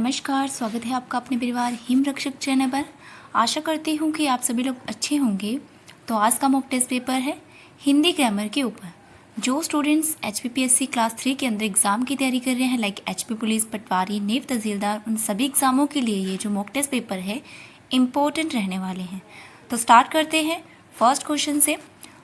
नमस्कार, स्वागत है आपका अपने परिवार हिम रक्षक चैनल पर। आशा करती हूँ कि आप सभी लोग अच्छे होंगे। तो आज का मॉक टेस्ट पेपर है हिंदी ग्रामर के ऊपर। जो स्टूडेंट्स HPPSC क्लास 3 के अंदर एग्ज़ाम की तैयारी कर रहे हैं लाइक HP पुलिस, पटवारी, नेव तहसीलदार, उन सभी एग्ज़ामों के लिए ये जो मॉक टेस्ट पेपर है इम्पोर्टेंट रहने वाले हैं। तो स्टार्ट करते हैं फर्स्ट क्वेश्चन से।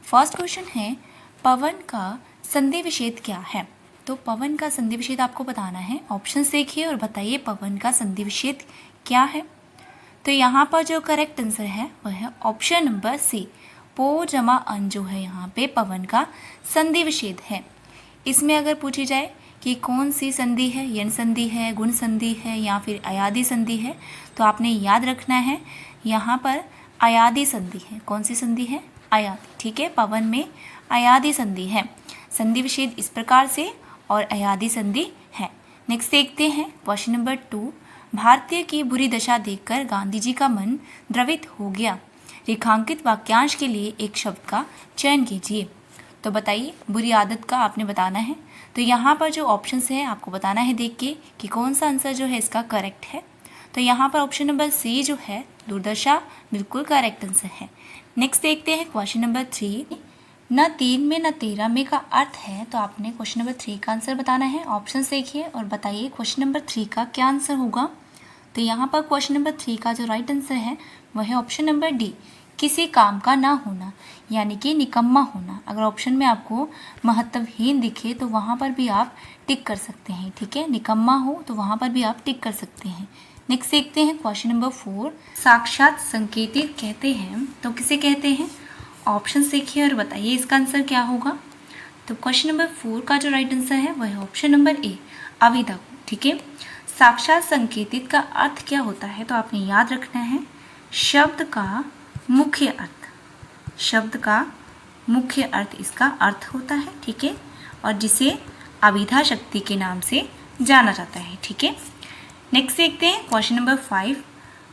फर्स्ट क्वेश्चन है, पवन का संधि विच्छेद क्या है? तो पवन का संधि विच्छेद आपको बताना है। ऑप्शंस देखिए और बताइए पवन का संधि विच्छेद क्या है। तो यहाँ पर जो करेक्ट आंसर है वह है ऑप्शन नंबर सी, पो जमा अन जो है यहाँ पे पवन का संधि विच्छेद है। इसमें अगर पूछी जाए कि कौन सी संधि है, यण संधि है, गुण संधि है या फिर अयादी संधि है, तो आपने याद रखना है यहाँ पर अयादी संधि है। कौन सी संधि है? अयादी। ठीक है, पवन में अयादी संधि है। संधि विच्छेद इस प्रकार से और अयादी संधि है। नेक्स्ट देखते हैं क्वेश्चन नंबर 2। भारतीय की बुरी दशा देखकर गांधी जी का मन द्रवित हो गया। रेखांकित वाक्यांश के लिए एक शब्द का चयन कीजिए। तो बताइए, बुरी आदत का आपने बताना है। तो यहाँ पर जो ऑप्शंस है आपको बताना है देख के कि कौन सा आंसर जो है इसका करेक्ट है। तो यहाँ पर ऑप्शन नंबर सी जो है दुर्दशा बिल्कुल करेक्ट आंसर है। नेक्स्ट देखते हैं क्वेश्चन नंबर 3। न 3 में न 13 में का अर्थ है। तो आपने क्वेश्चन नंबर 3 का आंसर बताना है। ऑप्शन देखिए और बताइए क्वेश्चन नंबर 3 का क्या आंसर होगा। तो यहाँ पर क्वेश्चन नंबर 3 का जो राइट आंसर है वह है ऑप्शन नंबर डी, किसी काम का ना होना, यानी कि निकम्मा होना। अगर ऑप्शन में आपको महत्वहीन दिखे तो वहाँ पर भी आप टिक कर सकते हैं। ठीक है, निकम्मा हो तो वहाँ पर भी आप टिक कर सकते हैं। नेक्स्ट देखते हैं क्वेश्चन नंबर 4। साक्षात संकेतित कहते हैं तो किसे कहते हैं? ऑप्शन देखिए और बताइए इसका आंसर क्या होगा। तो क्वेश्चन नंबर 4 का जो राइट आंसर है वह है ऑप्शन नंबर ए, अविदा को। ठीक है, साक्षात संकेतित का अर्थ क्या होता है? तो आपने याद रखना है शब्द का मुख्य अर्थ। शब्द का मुख्य अर्थ इसका अर्थ होता है। ठीक है, और जिसे अविधा शक्ति के नाम से जाना जाता है। ठीक है, नेक्स्ट देखते हैं क्वेश्चन नंबर 5।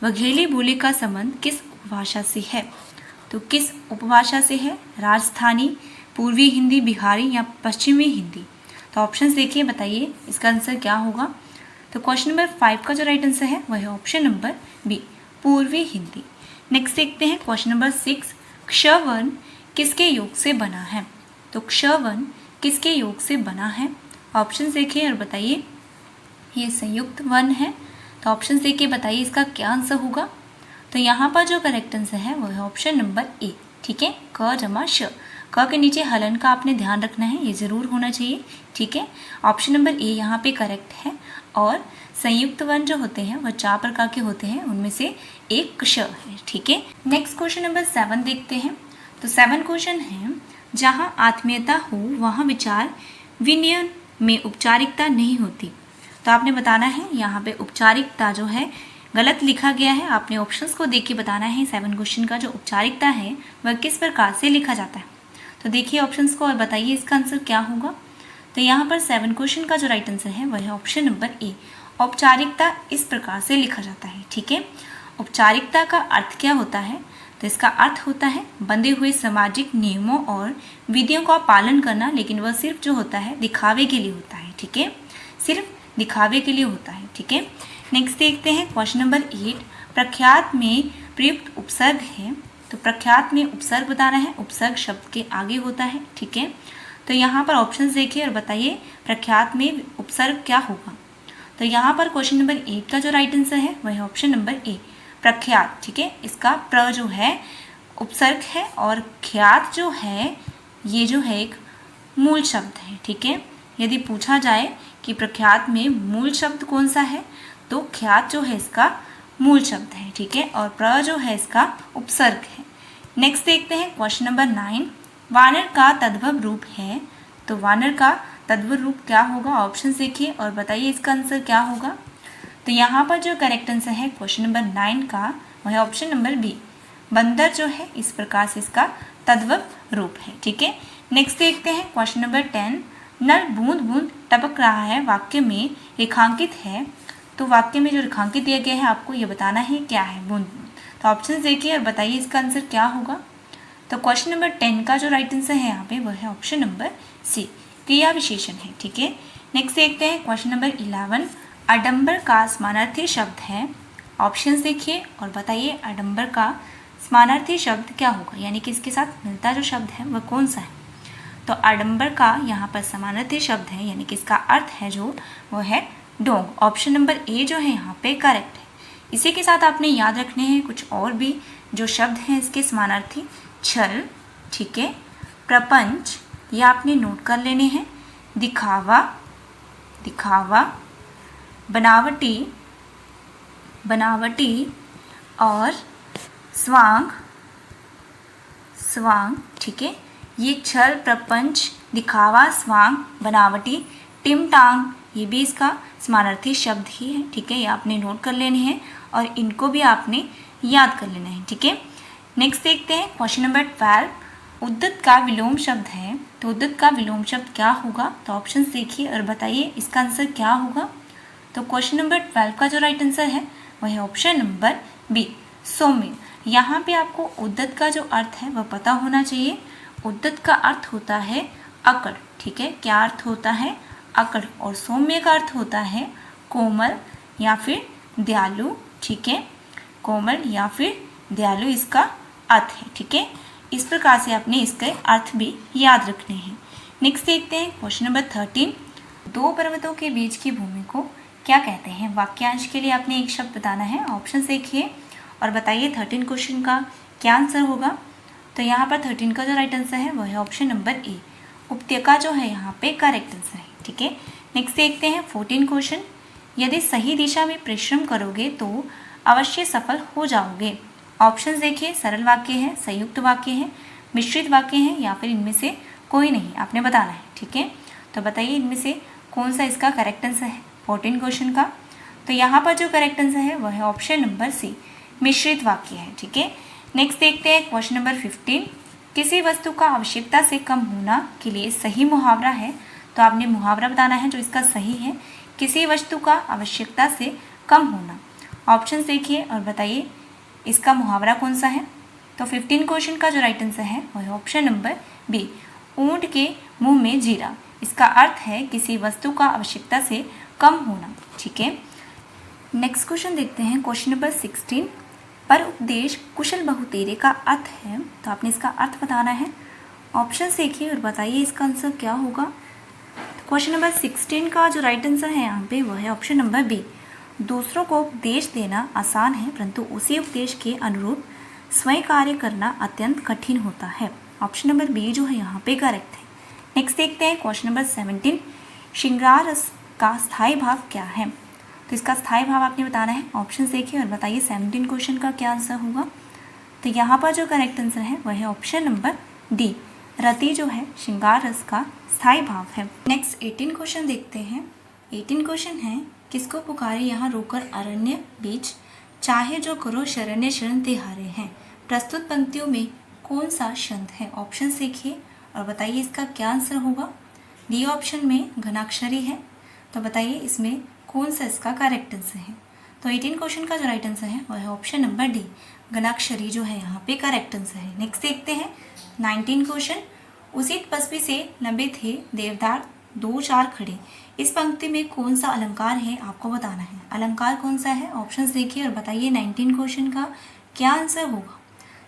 वघेली बोली का संबंध किस उपभाषा से है? तो किस उपभाषा से है? राजस्थानी, पूर्वी हिंदी, बिहारी या पश्चिमी हिंदी? तो ऑप्शंस देखिए, बताइए इसका आंसर क्या होगा। तो क्वेश्चन नंबर 5 का जो राइट आंसर है वह है ऑप्शन नंबर बी, पूर्वी हिंदी। नेक्स्ट देखते हैं क्वेश्चन नंबर 6। क्षवर्ण किसके योग से बना है? तो क्षवर्ण किसके योग से बना है? ऑप्शन देखिए और बताइए। ये संयुक्त वर्ण है। तो ऑप्शन देखिए, बताइए इसका क्या आंसर होगा। तो यहाँ पर जो करेक्ट आंसर है वो है ऑप्शन नंबर ए। ठीक है, क जमा श। क के नीचे हलन का आपने ध्यान रखना है, ये जरूर होना चाहिए। ठीक है, ऑप्शन नंबर ए यहाँ पे करेक्ट है। और संयुक्त वर्ण जो होते हैं वह 4 प्रकार के होते हैं, उनमें से एक क्ष है। ठीक है, नेक्स्ट क्वेश्चन नंबर 7 देखते हैं। तो 7 क्वेश्चन है, जहाँ आत्मीयता हो वहाँ विचार विनिमय में औपचारिकता नहीं होती। तो आपने बताना है यहाँ पे औपचारिकता जो है गलत लिखा गया है। आपने ऑप्शंस को देख के बताना है 7 क्वेश्चन का जो औपचारिकता है वह किस प्रकार से लिखा जाता है। तो देखिए ऑप्शंस को और बताइए इसका आंसर क्या होगा। तो यहाँ पर 7 क्वेश्चन का जो राइट आंसर है वह है ऑप्शन नंबर ए, औपचारिकता इस प्रकार से लिखा जाता है। ठीक है, औपचारिकता का अर्थ क्या होता है? तो इसका अर्थ होता है बंधे हुए सामाजिक नियमों और विधियों का पालन करना, लेकिन वह सिर्फ जो होता है दिखावे के लिए होता है। ठीक है, सिर्फ दिखावे के लिए होता है। ठीक है, नेक्स्ट देखते हैं क्वेश्चन नंबर 8। प्रख्यात में प्रयुक्त उपसर्ग है। तो प्रख्यात में उपसर्ग बताना है, उपसर्ग शब्द के आगे होता है। ठीक है, तो यहाँ पर ऑप्शंस देखिए और बताइए प्रख्यात में उपसर्ग क्या होगा। तो यहाँ पर क्वेश्चन नंबर 8 का जो राइट आंसर है वह है ऑप्शन नंबर ए, प्रख्यात। ठीक है, इसका प्र जो है उपसर्ग है और ख्यात जो है ये जो है एक मूल शब्द है। ठीक है, यदि पूछा जाए कि प्रख्यात में मूल शब्द कौन सा है, तो ख्यात जो है इसका मूल शब्द है। ठीक है, और प्र जो है इसका उपसर्ग है। नेक्स्ट देखते हैं क्वेश्चन नंबर 9। वानर का तद्भव रूप है। तो वानर का तद्भव रूप क्या होगा? ऑप्शन देखिए और बताइए इसका आंसर क्या होगा। तो यहाँ पर जो करेक्ट आंसर है क्वेश्चन नंबर 9 का वह है ऑप्शन नंबर बी, बंदर जो है इस प्रकार से इसका तद्भव रूप है। ठीक है, नेक्स्ट देखते हैं क्वेश्चन नंबर 10। नल बूंद बूंद टपक रहा है वाक्य में रेखांकित है। तो वाक्य में जो रेखांकित दिया गया है आपको ये बताना है क्या है बूंद बूंद। तो ऑप्शन देखिए और बताइए इसका आंसर क्या होगा। तो क्वेश्चन नंबर 10 का जो राइट आंसर है यहाँ पे वह है ऑप्शन नंबर सी, क्रिया विशेषण है। ठीक है, नेक्स्ट देखते हैं क्वेश्चन नंबर 11। आडंबर का समानार्थी शब्द है। ऑप्शंस देखिए और बताइए आडंबर का समानार्थी शब्द क्या होगा, यानी कि इसके साथ मिलता जो शब्द है वह कौन सा है। तो आडंबर का यहाँ पर समानार्थी शब्द है, यानी कि इसका अर्थ है जो वो है डोंग। ऑप्शन नंबर ए जो है यहाँ पे करेक्ट है। इसी के साथ आपने याद रखने हैं कुछ और भी जो शब्द हैं इसके समानार्थी। छल, ठीक है, प्रपंच, ये आपने नोट कर लेने हैं। दिखावा, दिखावा, बनावटी, बनावटी और स्वांग, स्वांग, ठीक है। ये छल, प्रपंच, दिखावा, स्वांग, बनावटी, टिमटांग, ये भी इसका समानार्थी शब्द ही है, ठीक है। ये आपने नोट कर लेने हैं और इनको भी आपने याद कर लेना है, ठीक है। नेक्स्ट देखते हैं क्वेश्चन नंबर 12। उद्दत का विलोम शब्द है, तो उद्दत का विलोम शब्द क्या होगा। तो ऑप्शंस देखिए और बताइए इसका आंसर क्या होगा। तो क्वेश्चन नंबर 12 का जो राइट आंसर है वह है ऑप्शन नंबर बी, सौम्य। यहाँ पे आपको उद्दत का जो अर्थ है वह पता होना चाहिए। उद्दत का अर्थ होता है अकड़, ठीक है। क्या अर्थ होता है, अकड़। और सौम्य का अर्थ होता है कोमल या फिर दयालु, ठीक है। कोमल या फिर दयालु इसका अर्थ है, ठीक है। इस प्रकार से आपने इसके अर्थ भी याद रखने हैं। नेक्स्ट देखते हैं क्वेश्चन नंबर 13। दो पर्वतों के बीच की भूमि को क्या कहते हैं। वाक्यांश के लिए आपने एक शब्द बताना है। ऑप्शन देखिए और बताइए 13 क्वेश्चन का क्या आंसर होगा। तो यहाँ पर 13 का जो राइट आंसर है वह है ऑप्शन नंबर ए, उपत्यका जो है यहाँ पे करेक्ट आंसर है, ठीक है। नेक्स्ट देखते हैं 14 क्वेश्चन। यदि सही दिशा में परिश्रम करोगे तो अवश्य सफल हो जाओगे। ऑप्शंस देखिए, सरल वाक्य है, संयुक्त वाक्य है, मिश्रित वाक्य है या फिर इनमें से कोई नहीं, आपने बताना है, ठीक है। तो बताइए इनमें से कौन सा इसका करेक्ट आंसर है 14 क्वेश्चन का। तो यहाँ पर जो करेक्ट आंसर है वह है ऑप्शन नंबर सी, मिश्रित वाक्य है, ठीक है। नेक्स्ट देखते हैं क्वेश्चन नंबर 15। किसी वस्तु का आवश्यकता से कम होना के लिए सही मुहावरा है। तो आपने मुहावरा बताना है जो इसका सही है, किसी वस्तु का आवश्यकता से कम होना। ऑप्शंस देखिए और बताइए इसका मुहावरा कौन सा है। तो 15 क्वेश्चन का जो राइट आंसर है वह है ऑप्शन नंबर बी, ऊंट के मुंह में जीरा। इसका अर्थ है किसी वस्तु का आवश्यकता से कम होना, ठीक है। नेक्स्ट क्वेश्चन देखते हैं क्वेश्चन नंबर 16। पर उपदेश कुशल बहुतेरे का अर्थ है। तो आपने इसका अर्थ बताना है। ऑप्शन देखिए और बताइए इसका आंसर क्या होगा। क्वेश्चन नंबर 16 का जो राइट आंसर है यहाँ पे वह है ऑप्शन नंबर बी, दूसरों को उपदेश देना आसान है परंतु उसी उपदेश के अनुरूप स्वयं कार्य करना अत्यंत कठिन होता है। ऑप्शन नंबर बी जो है यहाँ पे करेक्ट है। नेक्स्ट देखते हैं क्वेश्चन नंबर 17। श्रृंगार रस का स्थायी भाव क्या है। तो इसका स्थायी भाव आपने बताना है। ऑप्शन देखिए और बताइए 17 क्वेश्चन का क्या आंसर होगा। तो यहाँ पर जो करेक्ट आंसर है वह है ऑप्शन नंबर डी, रति जो है श्रृंगार रस का स्थायी भाव है। नेक्स्ट 18 क्वेश्चन देखते हैं। 18 क्वेश्चन है, किसको पुकारे यहाँ रोकर अरण्य बीच, चाहे जो करो शरण्य शरण तिहारे हैं। प्रस्तुत पंक्तियों में कौन सा छंद है। ऑप्शन देखिए और बताइए इसका क्या आंसर होगा। डी ऑप्शन में घनाक्षरी है, तो बताइए इसमें कौन सा इसका करेक्ट आंसर है। तो 18 क्वेश्चन का जो राइट आंसर है वह है ऑप्शन नंबर डी, घनाक्षरी जो है यहाँ पे करेक्ट आंसर है। नेक्स्ट देखते हैं 19 क्वेश्चन। उसी तपस्वी से लंबे थे देवदार दो चार खड़े। इस पंक्ति में कौन सा अलंकार है आपको बताना है। अलंकार कौन सा है। ऑप्शंस देखिए और बताइए 19 क्वेश्चन का क्या आंसर होगा।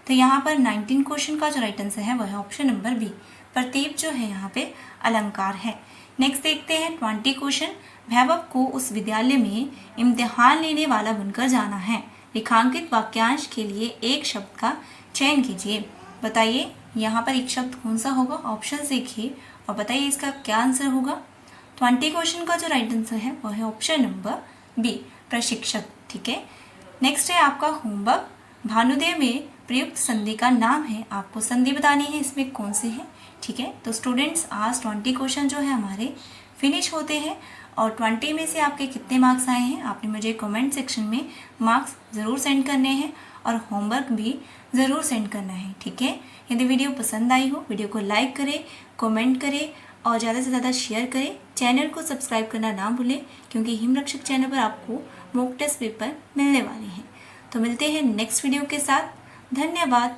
तो यहाँ पर 19 क्वेश्चन का जो राइट आंसर है वह है ऑप्शन नंबर बी, प्रतीप जो है यहाँ पे अलंकार है। नेक्स्ट देखते हैं 20 क्वेश्चन। वैभव को उस विद्यालय में इम्तिहान लेने वाला बनकर जाना है। रेखांकित वाक्यांश के लिए एक शब्द का चयन कीजिए। बताइए यहाँ पर एक शब्द कौन सा होगा। ऑप्शन देखिए और बताइए इसका क्या आंसर होगा। 20 क्वेश्चन का जो राइट आंसर है वह है ऑप्शन नंबर बी, प्रशिक्षक, ठीक है। नेक्स्ट है आपका होमवर्क। भानुदय में प्रयुक्त संधि का नाम है, आपको संधि बतानी है इसमें कौन सी है, ठीक है। तो स्टूडेंट्स आज 20 क्वेश्चन जो है हमारे फिनिश होते हैं और 20 में से आपके कितने मार्क्स आए हैं आपने मुझे कमेंट सेक्शन में मार्क्स ज़रूर सेंड करने हैं और होमवर्क भी ज़रूर सेंड करना है, ठीक है। यदि वीडियो पसंद आई हो वीडियो को लाइक करें, कमेंट करें और ज़्यादा से ज़्यादा शेयर करें। चैनल को सब्सक्राइब करना ना भूलें क्योंकि हिमरक्षक चैनल पर आपको मॉक टेस्ट पेपर मिलने वाले हैं। तो मिलते हैं नेक्स्ट वीडियो के साथ। धन्यवाद।